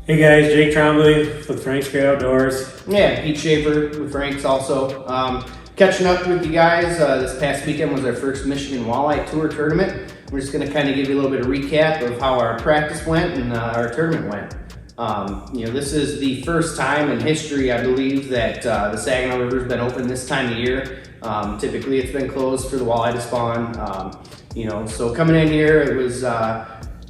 Hey guys, Jake Trombley with Frank's Great Outdoors. Yeah, Pete Schaefer with Frank's also. Catching up with you guys, this past weekend was our first Michigan Walleye Tour tournament. We're just going to kind of give you a little bit of recap of how our practice went and our tournament went. This is the first time in history, I believe, that the Saginaw River's been open this time of year. Typically it's been closed for the walleye to spawn. So coming in here, it was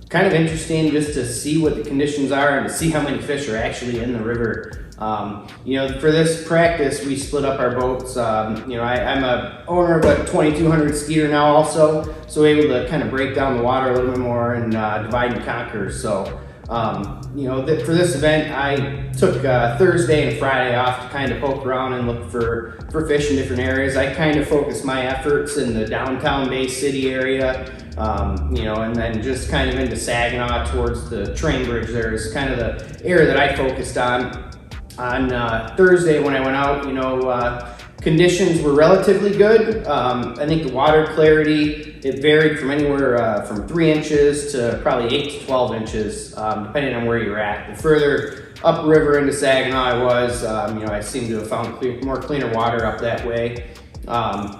kind of interesting just to see what the conditions are and to see how many fish are actually in the river. For this practice, we split up our boats. I'm a owner of a 2200 Skeeter now also, so able to kind of break down the water a little bit more and divide and conquer. So, for this event, I took Thursday and Friday off to kind of poke around and look for fish in different areas. I kind of focused my efforts in the downtown Bay City area, and then just kind of into Saginaw towards the train bridge. There's kind of the area that I focused on. On Thursday when I went out, conditions were relatively good. I think the water clarity, it varied from anywhere from 3 inches to probably 8 to 12 inches, depending on where you're at. The further upriver into Saginaw I was, I seem to have found more cleaner water up that way. I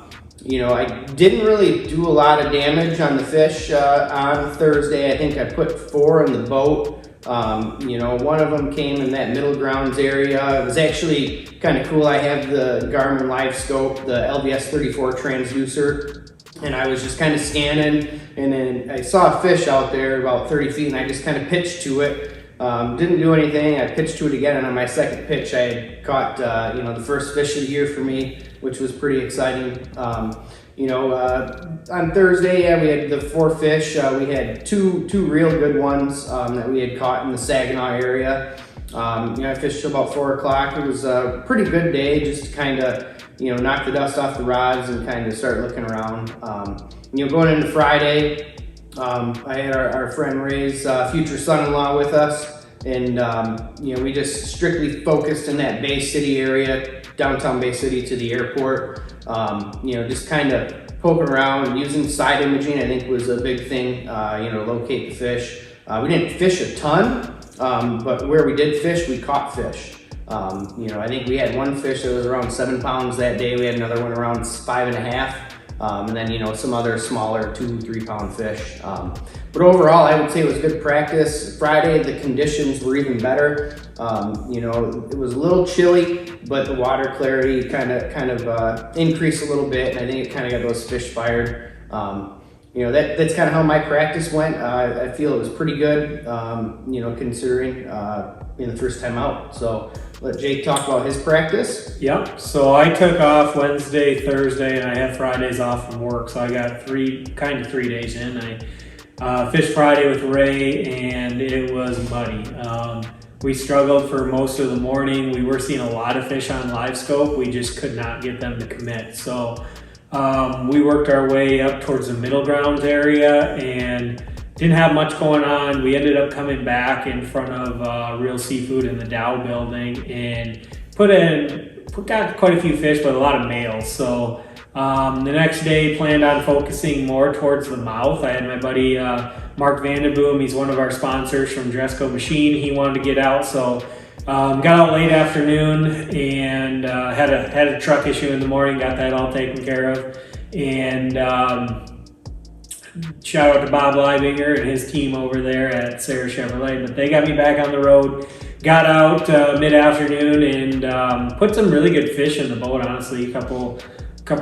didn't really do a lot of damage on the fish on Thursday. I think I put 4 in the boat. One of them came in that middle grounds area. It was actually kind of cool. I have the Garmin Live Scope, the LVS 34 transducer, and I was just kind of scanning, and then I saw a fish out there about 30 feet, and I just kind of pitched to it. Didn't do anything. I pitched to it again, and on my second pitch, I had caught, the first fish of the year for me, which was pretty exciting. On Thursday, we had the 4 fish. We had two real good ones that we had caught in the Saginaw area. I fished till about 4 o'clock. It was a pretty good day, just to kind of, knock the dust off the rods and kind of start looking around. Going into Friday, I had our friend Ray's future son-in-law with us, and we just strictly focused in that Bay City area, downtown Bay City to the airport. Just kind of poking around and using side imaging, I think, was a big thing, locate the fish. We didn't fish a ton, but where we did fish, we caught fish. I think we had one fish that was around 7 pounds that day. We had another one around 5.5. And then, some other smaller 2-3 pound fish. But overall, I would say it was good practice. Friday, the conditions were even better. It was a little chilly, but the water clarity kind of increased a little bit, and I think it kind of got those fish fired. That's kind of how my practice went. I feel it was pretty good, considering being the first time out. So let Jake talk about his practice. Yep, so I took off Wednesday, Thursday, and I had Fridays off from work, so I got 3 days in. I fished Friday with Ray, and it was muddy. We struggled for most of the morning. We were seeing a lot of fish on live scope. We just could not get them to commit. So we worked our way up towards the middle grounds area and didn't have much going on. We ended up coming back in front of Real Seafood in the Dow building and got quite a few fish, but a lot of males. So the next day planned on focusing more towards the mouth. I had my buddy Mark Vandeboom. He's one of our sponsors from Dresco Machine. He wanted to get out, so got out late afternoon and had a truck issue in the morning. Got that all taken care of, and shout out to Bob Leibinger and his team over there at Sarah Chevrolet. But they got me back on the road. Got out mid-afternoon and put some really good fish in the boat. Honestly, a couple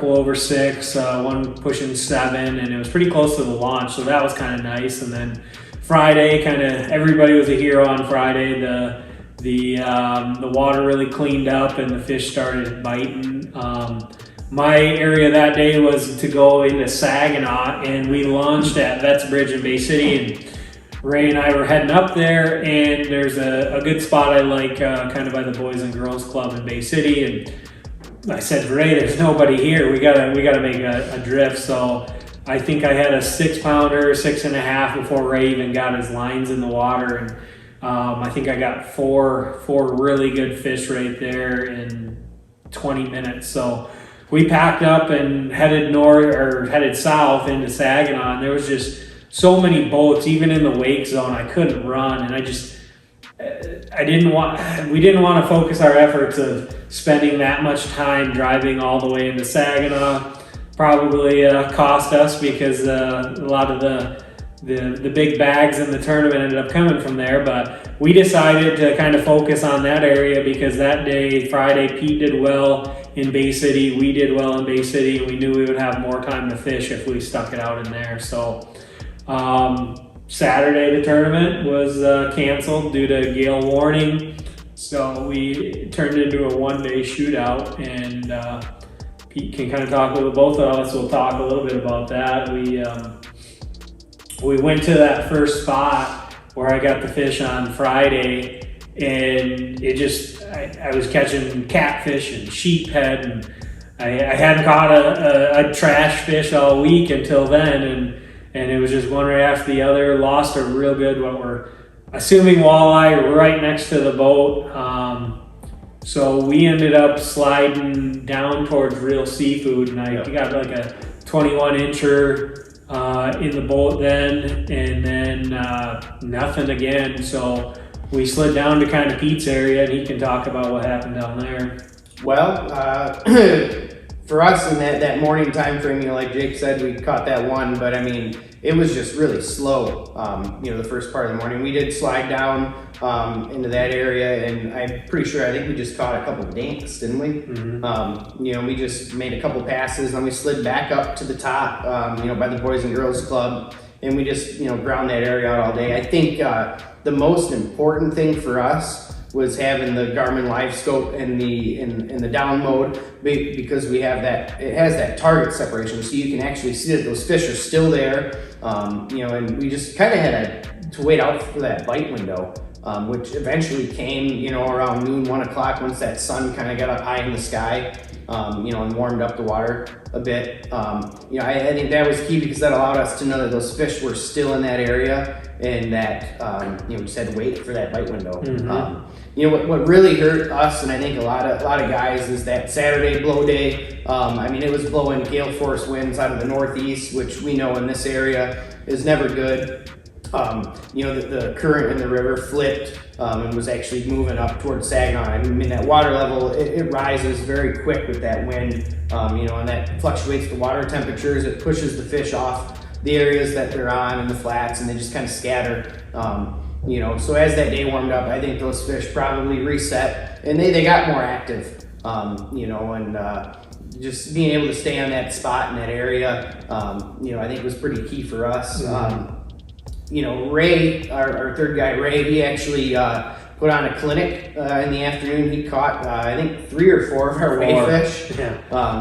over 6, one pushing 7, and it was pretty close to the launch, so that was kind of nice. And then Friday, kind of everybody was a hero on Friday. The water really cleaned up and the fish started biting. My area that day was to go into Saginaw, and we launched at Vets Bridge in Bay City, and Ray and I were heading up there, and there's a good spot I like kind of by the Boys and Girls Club in Bay City, and I said, Ray, there's nobody here. We gotta make a drift. So I think I had a 6-pounder, 6.5 before Ray even got his lines in the water, and I think I got four really good fish right there in 20 minutes. So we packed up and headed south into Saginaw, and there was just so many boats, even in the wake zone. I couldn't run, and we didn't want to focus our efforts of spending that much time driving all the way into Saginaw. Probably cost us because a lot of the big bags in the tournament ended up coming from there, but we decided to kind of focus on that area because that day, Friday, Pete did well in Bay City, we did well in Bay City, and we knew we would have more time to fish if we stuck it out in there. So Saturday, the tournament was canceled due to gale warning, so we turned it into a one-day shootout, and Pete can kind of talk with both of us. We'll talk a little bit about that. We went to that first spot where I got the fish on Friday, and I was catching catfish and sheephead, and I hadn't caught a trash fish all week until then, and it was just one right after the other. Lost a real good, what we're assuming walleye, right next to the boat. So we ended up sliding down towards Real Seafood, and I got like a 21 incher in the boat then, and then nothing again. So we slid down to kind of Pete's area, and he can talk about what happened down there. Well, for us in that morning time frame, like Jake said, we caught that one, but I mean, it was just really slow. The first part of the morning, we did slide down into that area, and I'm pretty sure, I think we just caught a couple of dinks, didn't we? Mm-hmm. We just made a couple passes, and we slid back up to the top, by the Boys and Girls Club, and we just, ground that area out all day. I think the most important thing for us was having the Garmin Live Scope in the down mode, because we have that, it has that target separation, so you can actually see that those fish are still there. And we just kind of had to wait out for that bite window, which eventually came, around noon, 1 o'clock, once that sun kind of got up high in the sky, and warmed up the water a bit. I think that was key, because that allowed us to know that those fish were still in that area, and that, we just had to wait for that bite window. Mm-hmm. What really hurt us, and I think a lot of guys, is that Saturday blow day. It was blowing gale force winds out of the northeast, which we know in this area is never good. The current in the river flipped and was actually moving up towards Saginaw. That water level, it rises very quick with that wind, and that fluctuates the water temperatures. It pushes the fish off the areas that they're on in the flats, and they just kind of scatter. So as that day warmed up, I think those fish probably reset, and they got more active, and just being able to stay on that spot in that area, I think was pretty key for us. Ray, our third guy, Ray, he actually put on a clinic in the afternoon. He caught, I think, 3 or 4 of our wayfish,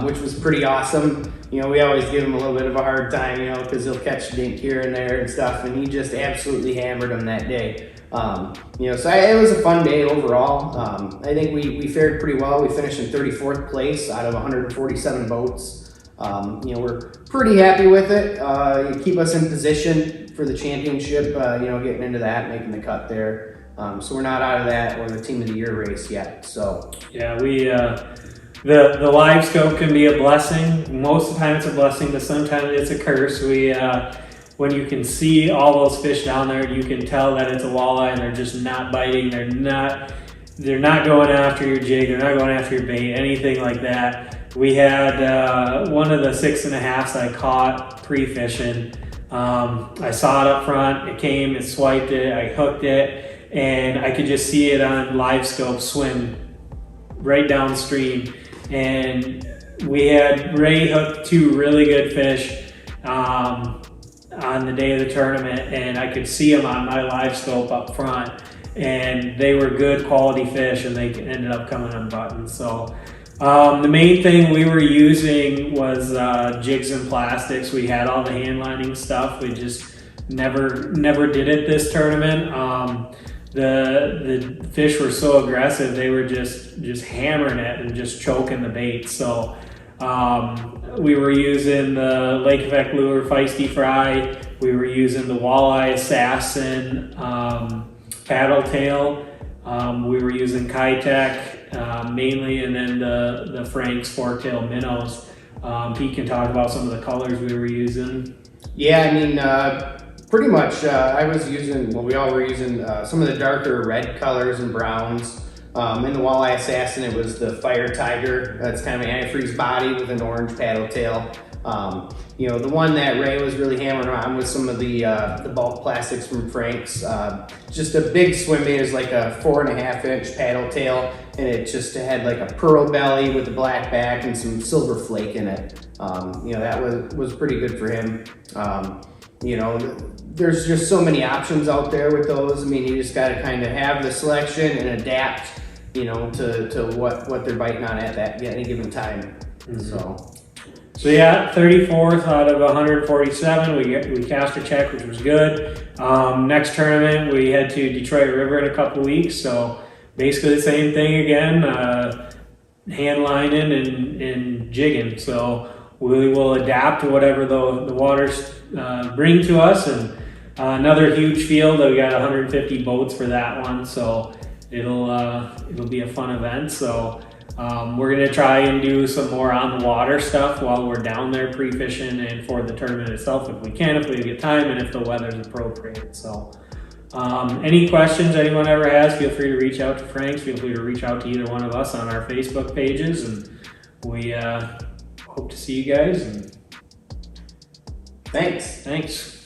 which was pretty awesome. We always give him a little bit of a hard time, because he'll catch dink here and there and stuff, and he just absolutely hammered them that day. So it was a fun day overall. I think we fared pretty well. We finished in 34th place out of 147 boats. We're pretty happy with it. You keep us in position for the championship, getting into that, making the cut there. So we're not out of that or the team of the year race yet. So yeah, we the live scope can be a blessing. Most of the time it's a blessing, but sometimes it's a curse. When you can see all those fish down there, you can tell that it's a walleye, and they're just not biting. They're not going after your jig. They're not going after your bait, anything like that. We had one of the 6.5s I caught pre-fishing. I saw it up front. It came, it swiped it, I hooked it, and I could just see it on live scope swim right downstream. And we had Ray hooked 2 really good fish on the day of the tournament, and I could see them on my live scope up front, and they were good quality fish, and they ended up coming unbuttoned. So the main thing we were using was jigs and plastics. We had all the hand lining stuff. We just never did it this tournament. The fish were so aggressive, they were just hammering it and just choking the bait. So we were using the Lake Effect Lure Feisty Fry. We were using the Walleye Assassin paddle tail. We were using Kitech mainly, and then the Frank's fork-tail minnows. Pete can talk about some of the colors we were using. Yeah, Pretty much, I was using, well, we all were using some of the darker red colors and browns. In the Walleye Assassin, it was the Fire Tiger. That's kind of an antifreeze body with an orange paddle tail. You know, the one that Ray was really hammering on was some of the bulk plastics from Frank's. Just a big swim bait is like a 4.5-inch paddle tail, and it just had like a pearl belly with a black back and some silver flake in it. You know, that was pretty good for him. You know, there's just so many options out there with those. I mean, you just got to kind of have the selection and adapt, you know, to what they're biting on at any given time. So yeah, 34th out of 147. We cast a check, which was good. Next tournament, we head to Detroit River in a couple weeks. So basically the same thing again, hand lining and jigging. So we will adapt to whatever the waters bring to us. And another huge field. We got 150 boats for that one. So it'll be a fun event. So we're going to try and do some more on the water stuff while we're down there pre-fishing and for the tournament itself if we can, if we get time and if the weather's appropriate. So any questions anyone ever has, feel free to reach out to Frank's, feel free to reach out to either one of us on our Facebook pages, and we hope to see you guys. And Thanks. Thanks.